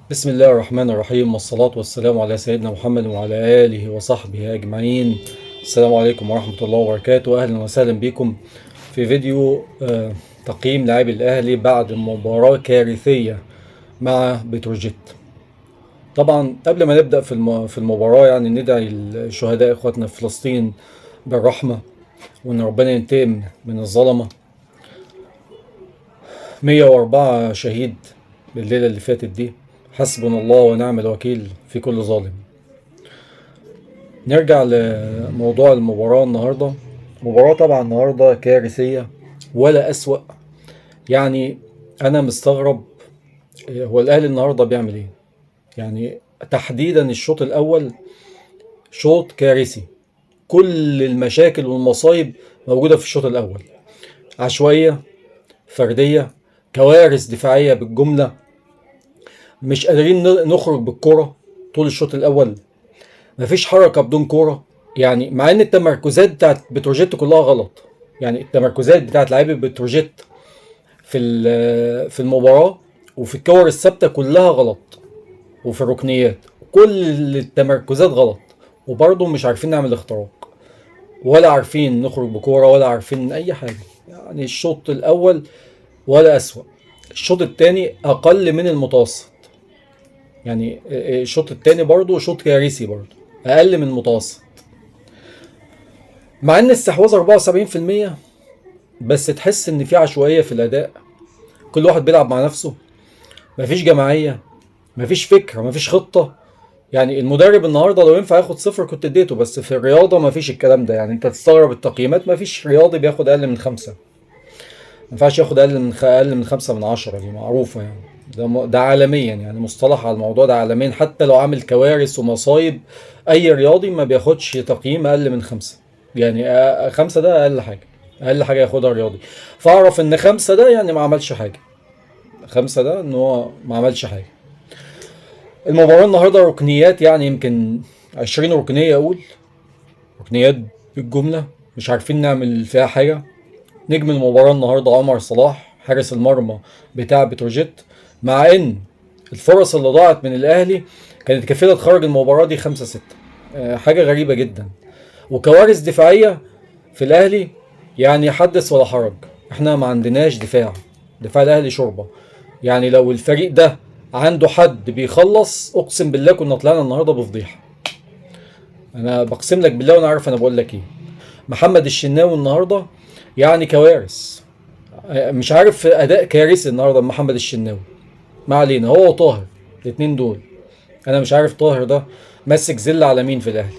بسم الله الرحمن الرحيم، والصلاة والسلام على سيدنا محمد وعلى آله وصحبه أجمعين. السلام عليكم ورحمة الله وبركاته. أهلا وسهلا بكم في فيديو تقييم لاعبي الأهلي بعد مباراة كارثية مع بتروجيت. طبعا قبل ما نبدأ في المباراة، يعني ندعي الشهداء إخواتنا في فلسطين بالرحمة، وإن ربنا ينتقم من الظلمة. 104 شهيد الليلة اللي فاتت دي، حسبنا الله ونعم الوكيل في كل ظالم. نرجع لموضوع المباراة النهاردة. مباراة طبعا النهاردة كارثية ولا أسوأ. يعني أنا مستغرب، هو الأهلي النهاردة بيعمل إيه؟ يعني تحديدا الشوط الأول شوط كارثي. كل المشاكل والمصايب موجودة في الشوط الأول: عشوائية فردية، كوارث دفاعية بالجملة، مش قادرين نخرج بالكرة طول الشوط الأول، مفيش حركة بدون كورة. يعني مع ان التمركزات بتاعت بتروجيت كلها غلط، يعني التمركزات بتاعت لعيبه بتروجيت في المباراه وفي الكور الثابته كلها غلط، وفي الركنيات كل التمركزات غلط، وبرضه مش عارفين نعمل اختراق، ولا عارفين نخرج بكوره، ولا عارفين اي حاجه. يعني الشوط الاول ولا اسوأ. الشوط الثاني اقل من المتوسط. يعني الشوط الثاني برضه شوط كارثي، برضه اقل من المتوسط، مع ان الاستحواذ 74%. بس تحس ان في عشوائيه في الاداء، كل واحد بيلعب مع نفسه، مفيش جماعيه، مفيش فكره، مفيش خطه. يعني المدرب النهارده لو ينفع ياخد صفر كنت اديته، بس في الرياضه مفيش الكلام ده. يعني انت تستغرب التقييمات، مفيش رياضي بياخد اقل من خمسة. ما ينفعش ياخد اقل من 5 من 10، دي معروفه يعني. ده عالميا، يعني مصطلح على الموضوع ده عالميا، حتى لو عامل كوارث ومصايب اي رياضي ما بياخدش تقييم اقل من 5. يعني 5 ده اقل حاجه، اقل حاجه ياخدها الرياضي. فاعرف ان 5 ده يعني ما عملش حاجه، 5 ده ان هو ما عملش حاجه. المباراه النهارده ركنيات، يعني يمكن 20 ركنيه اقول، ركنيات بالجمله، مش عارفين نعمل فيها حاجه. نجم المباراة النهاردة عمر صلاح، حارس المرمى بتاع بتروجيت، مع ان الفرص اللي ضاعت من الاهلي كانت كفيلة تخرج المباراة دي 5-6. حاجة غريبة جدا. وكوارث دفاعية في الاهلي، يعني حدث ولا حرج. احنا ما عندناش دفاع. دفاع الاهلي شوربة. يعني لو الفريق ده عنده حد بيخلص، اقسم بالله كنا طلعنا النهارده بفضيحة. انا بقسم لك بالله وانا عارف انا بقول لك ايه. محمد الشناوي النهارده يعني كوارث. مش عارف، اداء كارثي النهارده محمد الشناوي. ما علينا، هو وطاهر، الاثنين دول. انا مش عارف طاهر ده ماسك زل على مين في الاهلي.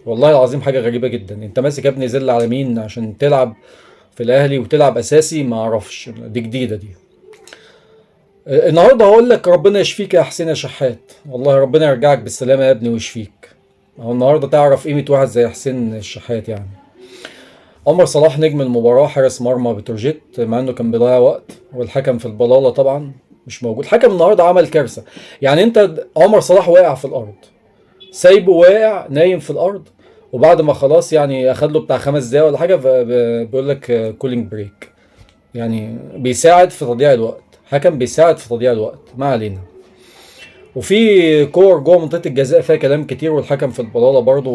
والله العظيم حاجه غريبه جدا. انت ماسك يا ابني زل على مين عشان تلعب في الاهلي وتلعب اساسي؟ ما اعرفش، دي جديده دي. النهارده هقول لك ربنا يشفيك يا حسين يا شحات، والله ربنا يرجعك بالسلامه يا ابني ويشفيك. هو النهارده تعرف قيمه واحد زي حسين الشحات يعني. عمر صلاح نجم المباراة، حارس مرمى بتروجيت، مع انه كان بيضيع وقت، والحكم في البلالة طبعا مش موجود. الحكم النهارده عمل كارثة. يعني انت عمر صلاح واقع في الارض، سايبه واقع نايم في الارض، وبعد ما خلاص يعني اخد له بتاع 5 دقايق ولا حاجة بيقول لك كولينج بريك. يعني بيساعد في تضييع الوقت، حكم بيساعد في تضييع الوقت، ما علينا. وفي كور جوه منطقة الجزاء فيها كلام كتير، والحكم في البلالة برضه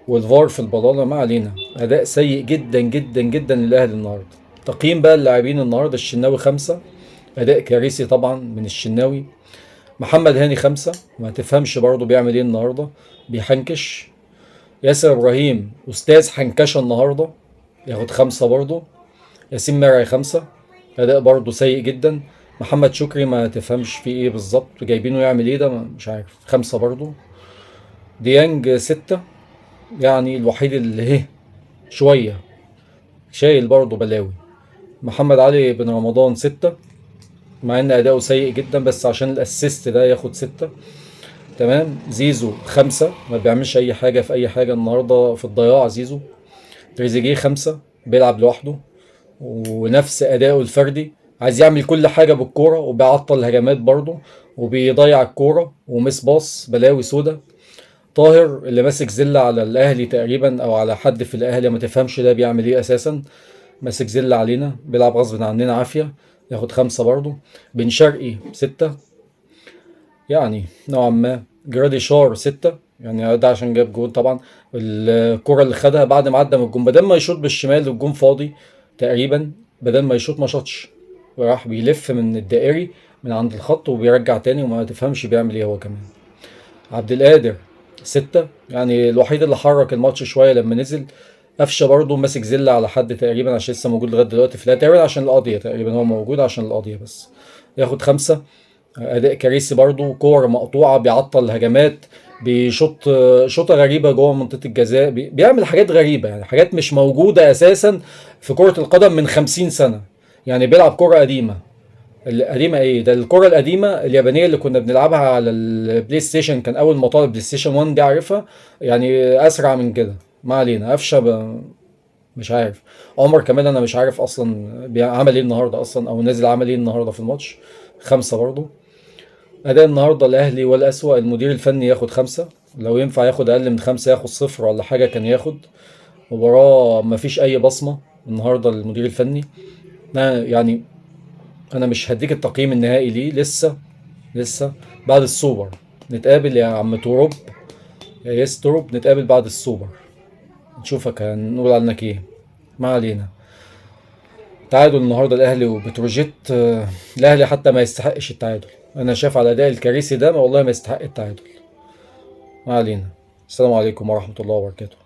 والفار في البطاله، ما علينا. اداء سيء جدا جدا جدا للاهلي النهارده. تقييم بقى اللاعبين النهارده: الشناوي 5، اداء كارثي طبعا من الشناوي. محمد هاني 5، ما تفهمش برضه بيعمل ايه النهارده، بيحنكش. ياسر ابراهيم استاذ حنكشه النهارده، ياخد 5 برضه. ياسين مرعي 5، اداء برضه سيء جدا. محمد شكري ما تفهمش فيه ايه بالظبط، جايبينه يعمل ايه ده، مش عارف، 5 برضه. ديانج 6، يعني الوحيد اللي شويه شايل برضه بلاوي. محمد علي بن رمضان 6، مع ان اداؤه سيء جدا، بس عشان الاسيست ده ياخد 6. تمام. زيزو 5، ما بيعملش اي حاجة في اي حاجة النهاردة، في الضياع زيزو. تريزيجيه 5، بيلعب لوحده ونفس اداؤه الفردي، عايز يعمل كل حاجة بالكورة وبيعطل الهجمات برضه، وبيضيع الكورة ومس باص، بلاوي سودا. طاهر اللي ماسك زلة على الاهلي تقريبا، او على حد في الاهلي، ما تفهمش ده بيعمل ايه اساسا. ماسك زل علينا، بيلعب غصب عننا عافية، ياخد 5 برضه. بن شرقي 6. يعني نوعا ما. جراديشار 6، يعني ده عشان جاب جون طبعا. الكرة اللي خدها بعد ما عدى من الجون، بدل ما يشوط بالشمال الجون فاضي تقريبا، بدل ما يشوط ما شاطش، راح بيلف من الدائري من عند الخط وبيرجع تاني، وما تفهمش بيعمل ايه هو كمان. عبد القادر 6، يعني الوحيد اللي حرك الماتش شوية لما نزل. قفشه برضه ماسك زله على حد تقريبا، عشان لسه موجود لغايه دلوقتي في تقريبا عشان القضيه، تقريبا هو موجود عشان القضيه بس. ياخد 5. اداء كارثي برضه، كور مقطوعه، بيعطل الهجمات، بيشوط شوطه غريبه جوه منطقه الجزاء، بيعمل حاجات غريبه، يعني حاجات مش موجوده اساسا في كره القدم من 50 سنه. يعني بيلعب كره قديمه. القديمه ايه ده؟ الكره القديمه اليابانيه اللي كنا بنلعبها على البلاي ستيشن، كان اول ما طلع بلاي ستيشن 1 دي عارفها، يعني اسرع من كده. ما علينا. قفشه مش عارف. عمر كمال انا مش عارف اصلا عمل ايه النهارده اصلا، او نازل عمل ايه النهارده في الماتش. 5 برضه. اداء النهارده الاهلي ولا اسوأ. المدير الفني ياخد 5، لو ينفع ياخد اقل من 5 ياخد 0 ولا حاجه كان ياخد. مباراه مفيش اي بصمه النهارده للمدير الفني. يعني انا مش هديك التقييم النهائي ليه لسه. لسه بعد السوبر نتقابل يا عم تورب، يا يس تورب، نتقابل بعد السوبر نشوفك هنقول عنك ايه. ما علينا. تعادل النهارده الاهلي وبتروجيت. الاهلي حتى ما يستحقش التعادل. انا شايف على الاداء الكارثي ده والله ما يستحق التعادل. ما علينا. السلام عليكم ورحمة الله وبركاته.